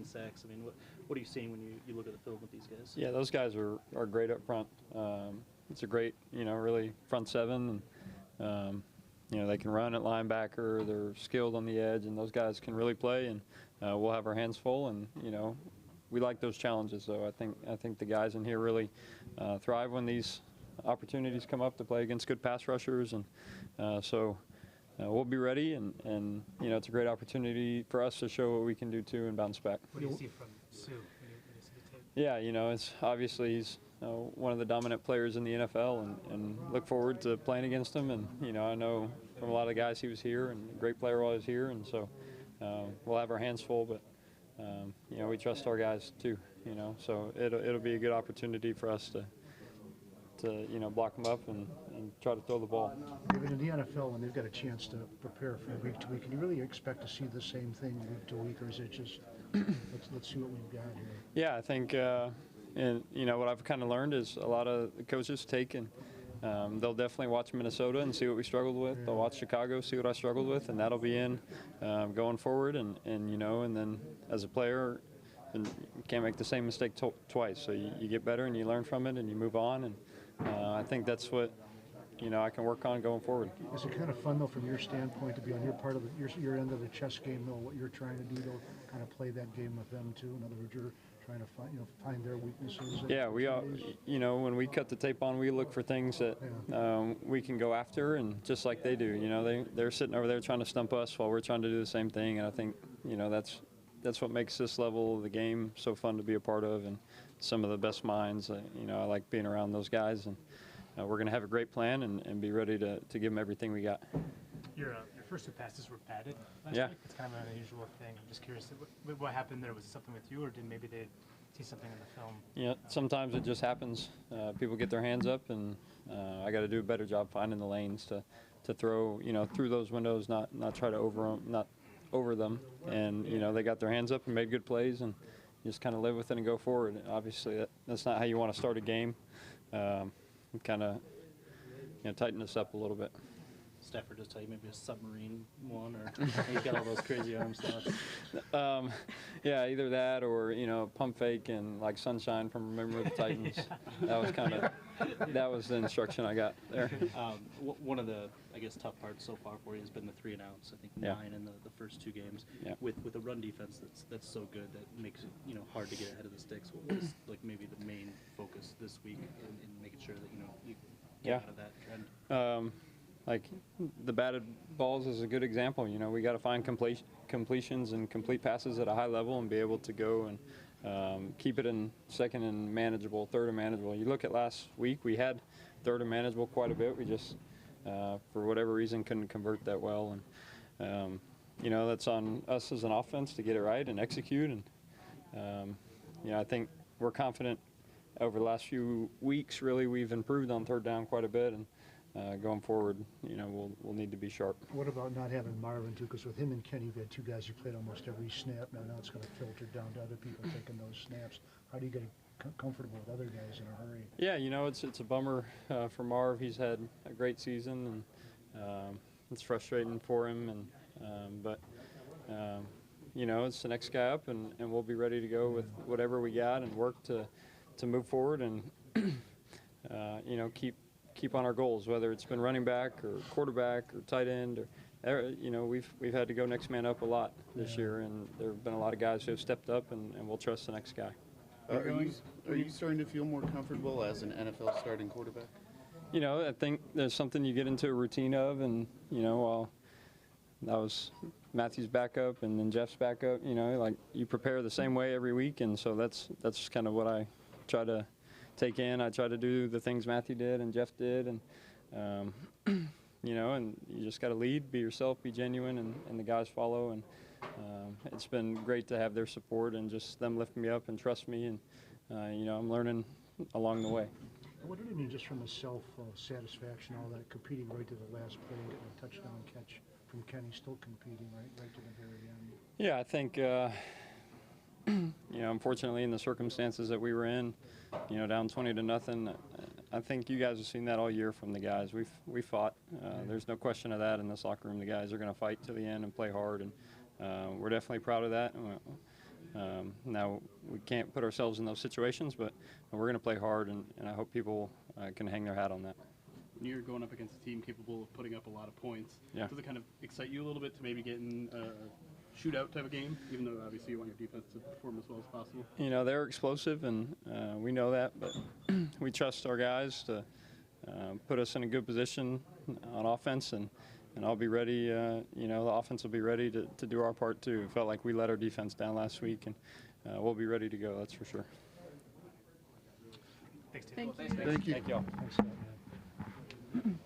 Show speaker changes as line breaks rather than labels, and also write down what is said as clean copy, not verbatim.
sacks. I mean, what are you seeing when you look at the film with these guys?
Yeah, those guys are great up front. It's a great, really front seven. And, they can run at linebacker. They're skilled on the edge, and those guys can really play. And we'll have our hands full. And we like those challenges. So I think the guys in here really thrive when these opportunities come up to play against good pass rushers. And so we'll be ready. And it's a great opportunity for us to show what we can do too and bounce back.
What do you see from Sue when you see the tape?
Yeah, it's obviously he's one of the dominant players in the NFL, and look forward to playing against him. And I know from a lot of the guys he was here, and a great player while he was here, and so we'll have our hands full. But we trust our guys too. So it'll be a good opportunity for us to block them up and try to throw the ball.
David, in the NFL, when they've got a chance to prepare from week to week, can you really expect to see the same thing week to week, or is it just let's see what we've got here?
Yeah, I think, and what I've kind of learned is a lot of the coaches take and they'll definitely watch Minnesota and see what we struggled with. Yeah. They'll watch Chicago, see what I struggled with, and that'll be in going forward. And then as a player, and you can't make the same mistake twice. So you get better and you learn from it and you move on. And I think that's what I can work on going forward.
Is it kind of fun though, from your standpoint, to be on your part of your end of the chess game, though, what you're trying to do to kind of play that game with them too? In other words, you're trying to find their weaknesses.
Yeah, we are. When we cut the tape on, we look for things that we can go after, and just like they do. They're sitting over there trying to stump us while we're trying to do the same thing. And I think that's what makes this level of the game so fun to be a part of, and some of the best minds. I like being around those guys, and we're going to have a great plan and be ready to give them everything we got.
Your first two passes were batted last
week.
It's kind of an unusual thing. I'm just curious, what happened there? Was it something with you, or did maybe they see something in the film?
Yeah, sometimes it just happens. People get their hands up, and I got to do a better job finding the lanes to throw through those windows, not try to over them. And they got their hands up and made good plays, and you just kind of live with it and go forward. Obviously, that's not how you want to start a game. Kind of tighten us up a little bit.
Stafford just tell you maybe a submarine one, or he's got all those crazy arm stuff.
Yeah, either that or pump fake and like Sunshine from Remember the Titans. Yeah. That was the instruction I got there.
One of the tough parts so far for you has been the 3 and outs. I think 9 in the first 2 games. Yeah. With a run defense that's so good that makes it hard to get ahead of the sticks. What was maybe the main focus this week in making sure that you get out of that trend?
The batted balls is a good example. We got to find completions and complete passes at a high level and be able to go and keep it in second and manageable, third and manageable. You look at last week, we had third and manageable quite a bit. We just, for whatever reason, couldn't convert that well. And, that's on us as an offense to get it right and execute. And, I think we're confident over the last few weeks, really, we've improved on third down quite a bit. And, going forward, we'll need to be sharp.
What about not having Marvin too? Because with him and Kenny, you've had 2 guys who played almost every snap. Now it's going to filter down to other people taking those snaps. How do you get comfortable with other guys in a hurry? Yeah,
it's a bummer for Marv. He's had a great season, and it's frustrating for him. And but it's the next guy up, and we'll be ready to go with whatever we got and work to move forward and keep on our goals, whether it's been running back or quarterback or tight end, or we've had to go next man up a lot this year, and there have been a lot of guys who have stepped up, and we'll trust the next guy.
Are you starting to feel more comfortable as an NFL starting quarterback?
I think there's something you get into a routine of, and while that was Matthew's backup and then Jeff's backup, you prepare the same way every week, and so that's kind of what I try to take in. I try to do the things Matthew did and Jeff did, and and you just got to lead, be yourself, be genuine, and the guys follow. And it's been great to have their support and just them lifting me up and trust me, and I'm learning along the way.
What did it mean just from the self-satisfaction, all that, competing right to the last play, getting a touchdown catch from Kenny, still competing right to the very end? Yeah, I think
unfortunately in the circumstances that we were in, down 20-0, I think you guys have seen that all year from the guys. We fought. There's no question of that in this locker room. The guys are going to fight to the end and play hard, and we're definitely proud of that. Now, we can't put ourselves in those situations, but we're going to play hard, and I hope people can hang their hat on that.
When you're going up against a team capable of putting up a lot of points, does it kind of excite you a little bit to maybe get in a shootout type of game, even though obviously you want your defense to perform as well as possible? You know, they're explosive, and we know that, but we trust our guys to put us in a good position on offense, and I'll be ready, you know, the offense will be ready to do our part too. It felt like we let our defense down last week, and we'll be ready to go, that's for sure.
Thanks, Dave.
Thank you.
Thank you.
Thank you all.
Thanks, Scott, man.